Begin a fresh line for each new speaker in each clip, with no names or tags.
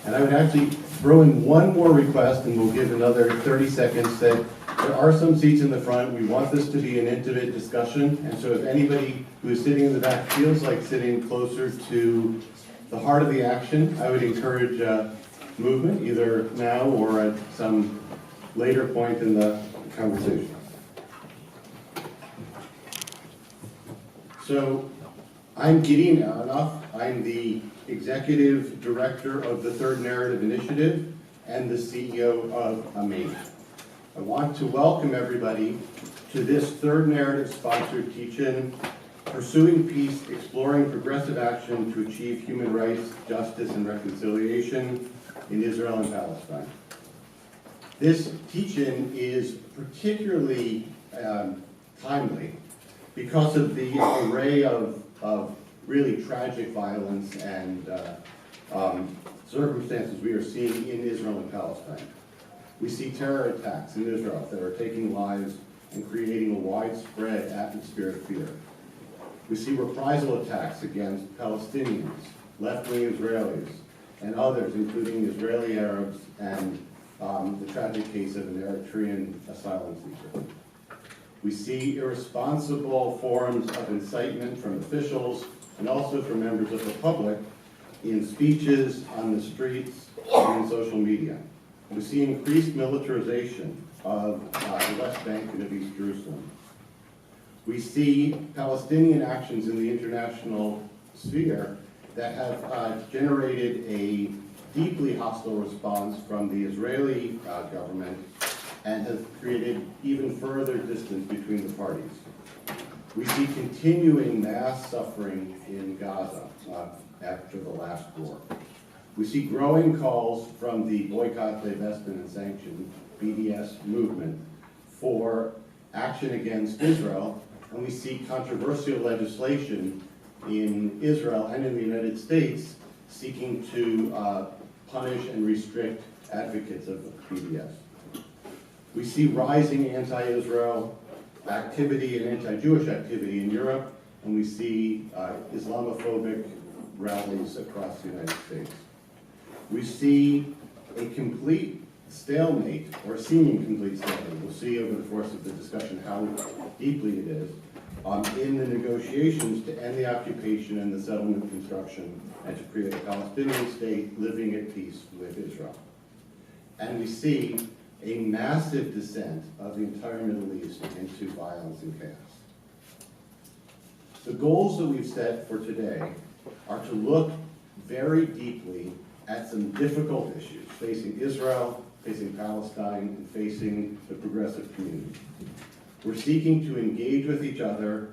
And I would actually throw in one more request, and we'll give another 30 seconds, that there are some seats in the front. We want this to be an intimate discussion, and so if anybody who is sitting in the back feels like sitting closer to the heart of the action, I would encourage movement, either now or at some later point in the conversation. So, I'm Gideon Aronoff. I'm the Executive Director of the Third Narrative Initiative and the CEO of Ameinu. I want to welcome everybody to this Third Narrative sponsored teach-in, Pursuing Peace, Exploring Progressive Action to Achieve Human Rights, Justice, and Reconciliation in Israel and Palestine. This teach-in is particularly timely because of the array of really tragic violence and circumstances we are seeing in Israel and Palestine. We see terror attacks in Israel that are taking lives and creating a widespread atmosphere of fear. We see reprisal attacks against Palestinians, left-wing Israelis, and others, including Israeli Arabs and the tragic case of an Eritrean asylum seeker. We see irresponsible forms of incitement from officials and also from members of the public in speeches on the streets and in social media. We see increased militarization of the West Bank and of East Jerusalem. We see Palestinian actions in the international sphere that have generated a deeply hostile response from the Israeli government and has created even further distance between the parties. We see continuing mass suffering in Gaza after the last war. We see growing calls from the Boycott, Divestment, and Sanction, BDS movement, for action against Israel, and we see controversial legislation in Israel and in the United States seeking to punish and restrict advocates of BDS. We see rising anti-Israel activity and anti-Jewish activity in Europe, and we see Islamophobic rallies across the United States. We see a complete stalemate, or seeming complete stalemate. We'll see over the course of the discussion how deeply it is, in the negotiations to end the occupation and the settlement construction and to create a Palestinian state living at peace with Israel. And we see a massive descent of the entire Middle East into violence and chaos. The goals that we've set for today are to look very deeply at some difficult issues facing Israel, facing Palestine, and facing the progressive community. We're seeking to engage with each other,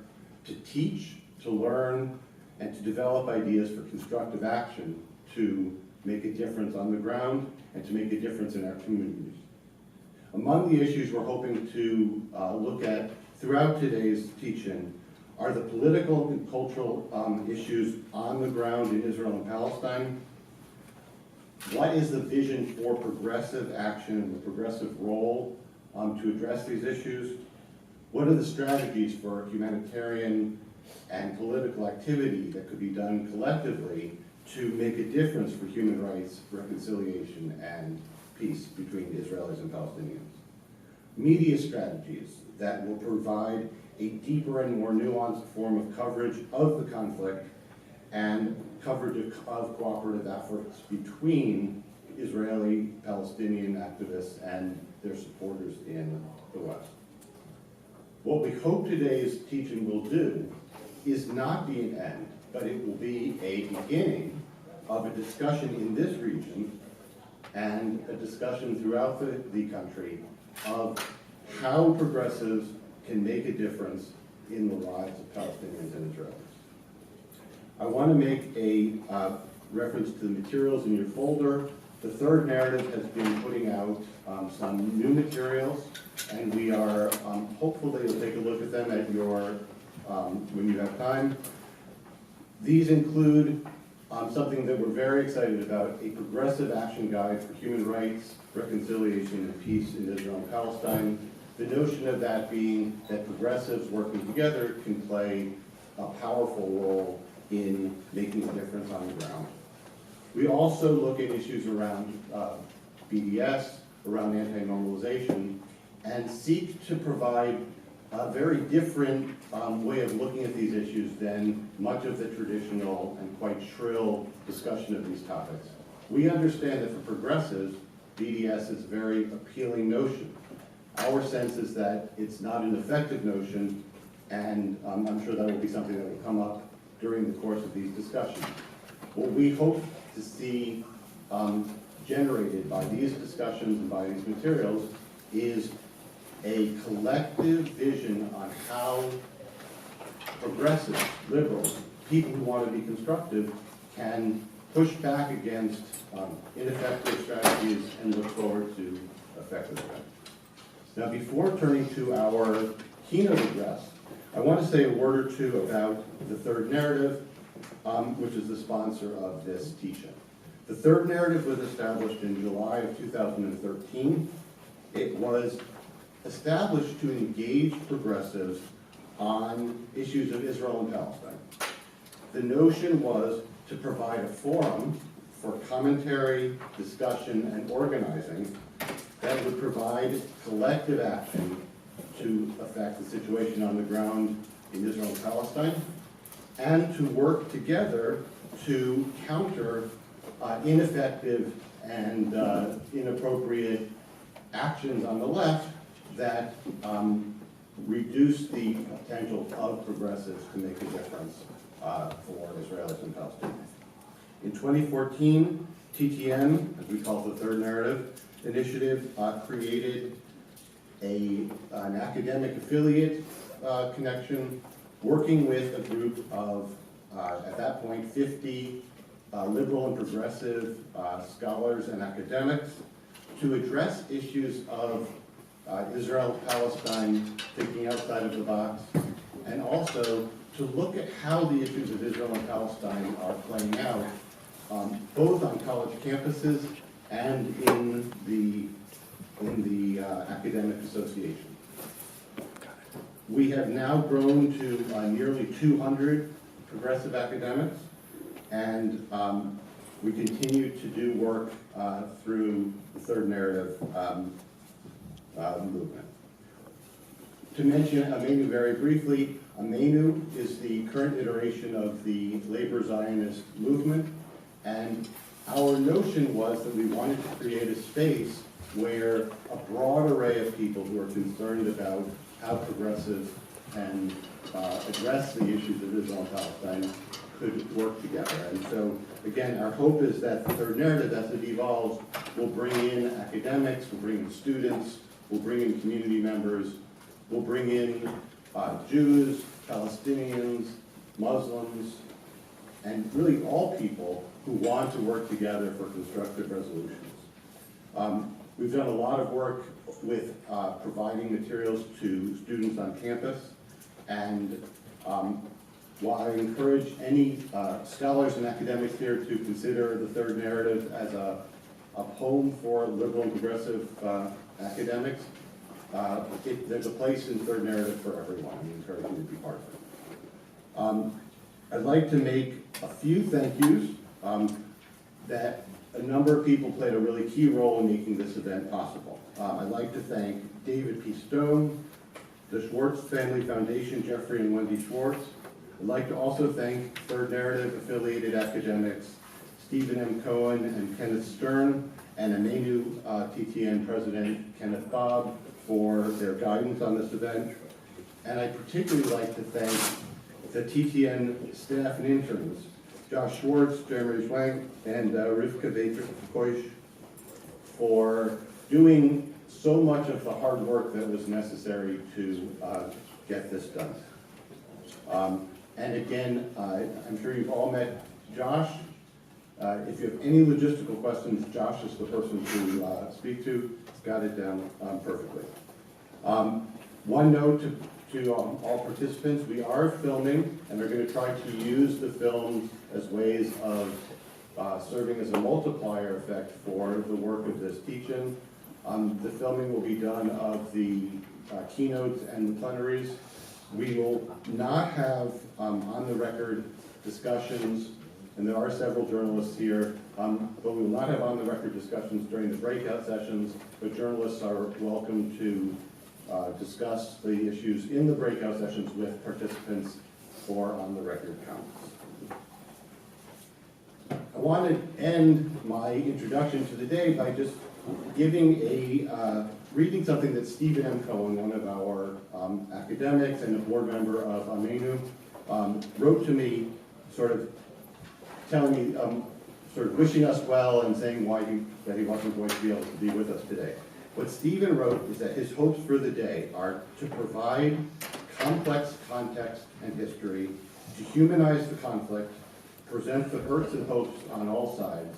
to teach, to learn, and to develop ideas for constructive action to make a difference on the ground and to make a difference in our communities. Among the issues we're hoping to look at throughout today's teach-in are the political and cultural issues on the ground in Israel and Palestine. What is the vision for progressive action and the progressive role to address these issues? What are the strategies for humanitarian and political activity that could be done collectively to make a difference for human rights, reconciliation, and peace between Israelis and Palestinians? Media strategies that will provide a deeper and more nuanced form of coverage of the conflict and coverage of cooperative efforts between Israeli, Palestinian activists and their supporters in the West. What we hope today's teaching will do is not be an end, but it will be a beginning of a discussion in this region and a discussion throughout the country of how progressives can make a difference in the lives of Palestinians and Israelis. I want to make a reference to the materials in your folder. The Third Narrative has been putting out some new materials, and we are hopeful that you'll take a look at them at your when you have time. These include something that we're very excited about, a progressive action guide for human rights, reconciliation, and peace in Israel and Palestine. The notion of that being that progressives working together can play a powerful role in making a difference on the ground. We also look at issues around BDS, around anti-normalization, and seek to provide a very different way of looking at these issues than much of the traditional and quite shrill discussion of these topics. We understand that for progressives, BDS is a very appealing notion. Our sense is that it's not an effective notion, and I'm sure that will be something that will come up during the course of these discussions. What we hope to see generated by these discussions and by these materials is a collective vision on how progressives, liberals, people who want to be constructive can push back against ineffective strategies and look forward to effective strategies. Now, before turning to our keynote address, I want to say a word or two about the third narrative, which is the sponsor of this teach-in. The third narrative was established in July of 2013. It was established to engage progressives on issues of Israel and Palestine. The notion was to provide a forum for commentary, discussion, and organizing that would provide collective action to affect the situation on the ground in Israel and Palestine, and to work together to counter ineffective and inappropriate actions on the left that reduce the potential of progressives to make a difference for Israelis and Palestinians. In 2014, TTN, as we call it, the Third Narrative Initiative, created an academic affiliate connection, working with a group of, at that point, 50 liberal and progressive scholars and academics to address issues of Israel, Palestine, thinking outside of the box, and also to look at how the issues of Israel and Palestine are playing out, both on college campuses and in the academic association. We have now grown to nearly 200 progressive academics, and we continue to do work through the Third Narrative movement. To mention Ameinu very briefly, Ameinu is the current iteration of the labor Zionist movement, and our notion was that we wanted to create a space where a broad array of people who are concerned about how progressives can address the issues of Israel and Palestine could work together. And so, again, our hope is that the Third Narrative, as it evolves, will bring in academics, will bring in students, will bring in community members, will bring in Jews, Palestinians, Muslims, and really all people who want to work together for constructive resolutions. We've done a lot of work with providing materials to students on campus, and while I encourage any scholars and academics here to consider the Third Narrative as a home for liberal and progressive academics, there's a place in Third Narrative for everyone. We encourage you to be part of it. I'd like to make a few thank yous that a number of people played a really key role in making this event possible. I'd like to thank David P. Stone, the Schwartz Family Foundation, Jeffrey and Wendy Schwartz. I'd like to also thank Third Narrative affiliated academics Stephen M. Cohen and Kenneth Stern, and Ameinu TTN President Kenneth Bobb for their guidance on this event. And I'd particularly like to thank the TTN staff and interns, Josh Schwartz, Jeremy Schwank, and Rivka Vater-Koish, for doing so much of the hard work that was necessary to get this done. And again, I'm sure you've all met Josh. If you have any logistical questions, Josh is the person to speak to. He's got it down perfectly. One note to all participants, we are filming and are going to try to use the films as ways of serving as a multiplier effect for the work of this teach-in. The filming will be done of the keynotes and the plenaries. We will not have on the record discussions, and there are several journalists here, but we will not have on-the-record discussions during the breakout sessions, but journalists are welcome to discuss the issues in the breakout sessions with participants for on-the-record comments. I want to end my introduction to the day by just giving reading something that Stephen M. Cohen, one of our academics and a board member of Ameinu, wrote to me, sort of telling me, sort of wishing us well and saying that he wasn't going to be able to be with us today. What Stephen wrote is that his hopes for the day are to provide complex context and history, to humanize the conflict, present the hurts and hopes on all sides,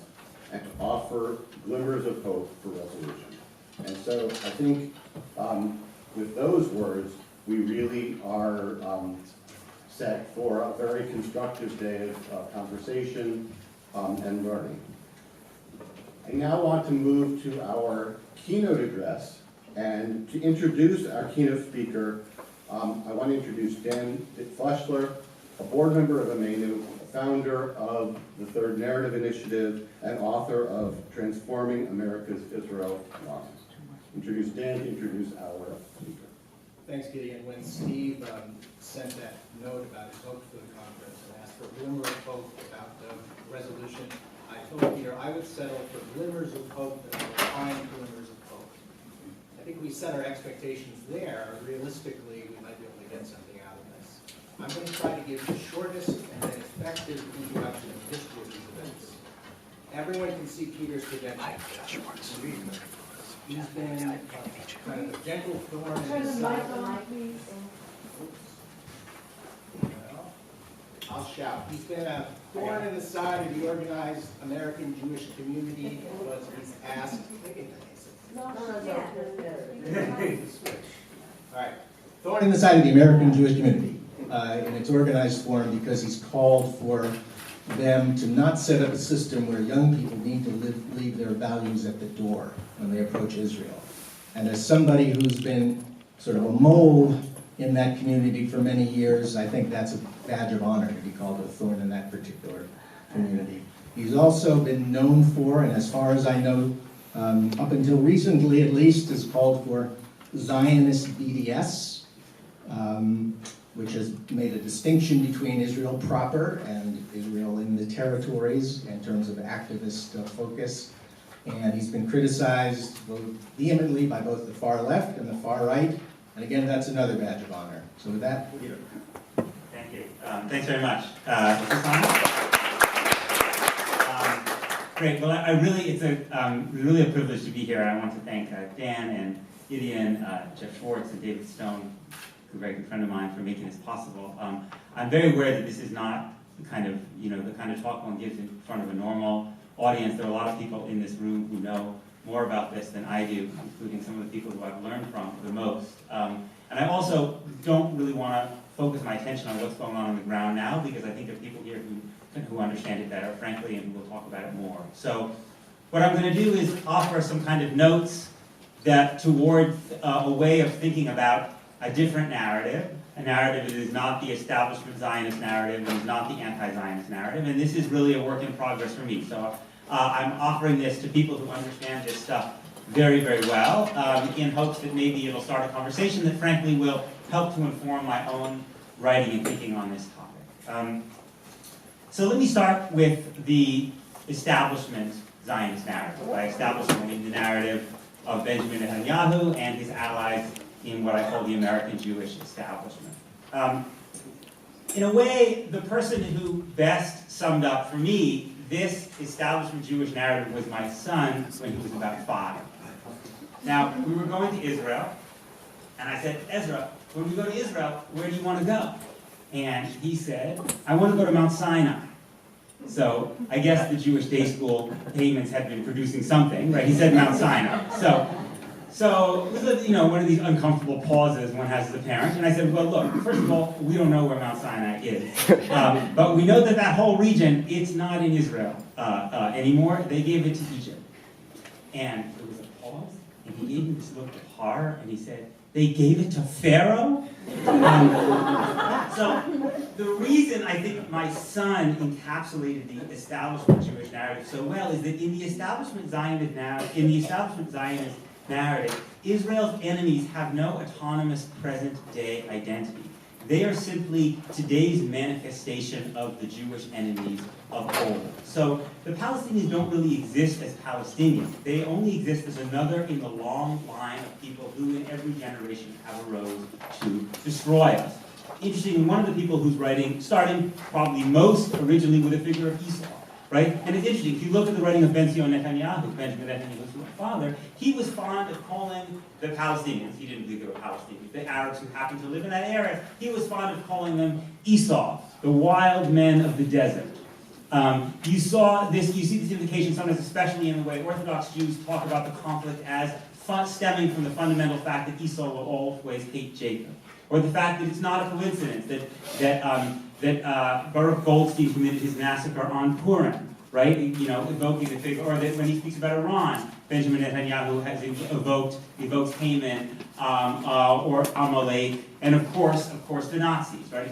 and to offer glimmers of hope for resolution. And so I think with those words, we really are set for a very constructive day of conversation and learning. I now want to move to our keynote address, and to introduce our keynote speaker, I want to introduce Dan Fleshler, a board member of Ameinu, a founder of the Third Narrative Initiative, and author of Transforming America's Israel Line. Introduce Dan to introduce our speaker.
Thanks, Gideon. When Steve sent that note about his hopes for the conference and asked for a glimmer of hope about the resolution, I told Peter I would settle for glimmers of hope and I would find glimmers of hope. I think we set our expectations there. Realistically, we might be able to get something out of this. I'm going to try to give the shortest and then effective introduction of the history of these events. Everyone can see Peter's credentials. He's been kind of a gentle thorn in the side. I'll shout. He's been a thorn in the side of the organized American Jewish community because he's asked. All right. Thorn in the side of the American Jewish community in its organized form because he's called for them to not set up a system where young people need to leave their values at the door when they approach Israel. And as somebody who's been sort of a mole in that community for many years, I think that's a badge of honor to be called a thorn in that particular community. He's also been known for, and as far as I know, up until recently at least, is called for Zionist BDS, which has made a distinction between Israel proper and Israel in the territories in terms of activist focus. And he's been criticized vehemently by both the far left and the far right. And again, that's another badge of honor. So with that, Peter.
Thank you. Thanks very much. Is this on? Great. Well, it's really a privilege to be here. I want to thank Dan and Gideon, Jeff Schwartz, and David Stone, a very good friend of mine, for making this possible. I'm very aware that this is not the kind of talk one gives in front of a normal audience. There are a lot of people in this room who know more about this than I do, including some of the people who I've learned from the most. And I also don't really want to focus my attention on what's going on the ground now, because I think there are people here who understand it better, frankly, and who will talk about it more. So what I'm going to do is offer some kind of notes that towards a way of thinking about a different narrative, a narrative that is not the establishment Zionist narrative and is not the anti-Zionist narrative, and this is really a work in progress for me. So I'm offering this to people who understand this stuff very, very well, in hopes that maybe it'll start a conversation that frankly will help to inform my own writing and thinking on this topic. So let me start with the establishment Zionist narrative. By establishment, I mean the narrative of Benjamin Netanyahu and his allies in what I call the American Jewish establishment. In a way, the person who best summed up for me this establishment Jewish narrative was my son when he was about 5. Now, we were going to Israel, and I said, Ezra, when we go to Israel, where do you want to go? And he said, I want to go to Mount Sinai. So I guess the Jewish day school payments had been producing something, right? He said Mount Sinai. So it was one of these uncomfortable pauses one has as a parent. And I said, well, look, first of all, we don't know where Mount Sinai is. But we know that whole region, it's not in Israel anymore. They gave it to Egypt. And there was a pause, and he gave me this look of horror, and he said, They gave it to Pharaoh? So the reason I think my son encapsulated the establishment Jewish narrative so well is that in the establishment Zionist narrative, Israel's enemies have no autonomous present-day identity. They are simply today's manifestation of the Jewish enemies of old. So the Palestinians don't really exist as Palestinians. They only exist as another in the long line of people who in every generation have arose to destroy us. Interesting, one of the people who's writing, starting probably most originally with a figure of Esau, right? And it's interesting, if you look at the writing of Benjamin Netanyahu's father, he was fond of calling the Palestinians, he didn't believe they were Palestinians, the Arabs who happened to live in that area, he was fond of calling them Esau, the wild men of the desert. You see this indication sometimes, especially in the way Orthodox Jews talk about the conflict as stemming from the fundamental fact that Esau will always hate Jacob. Or the fact that it's not a coincidence that Baruch Goldstein committed his massacre on Purim, right? You know, evoking the figure, or that when he speaks about Iran, Benjamin Netanyahu has evoked Haman or Amalek, and of course the Nazis, right?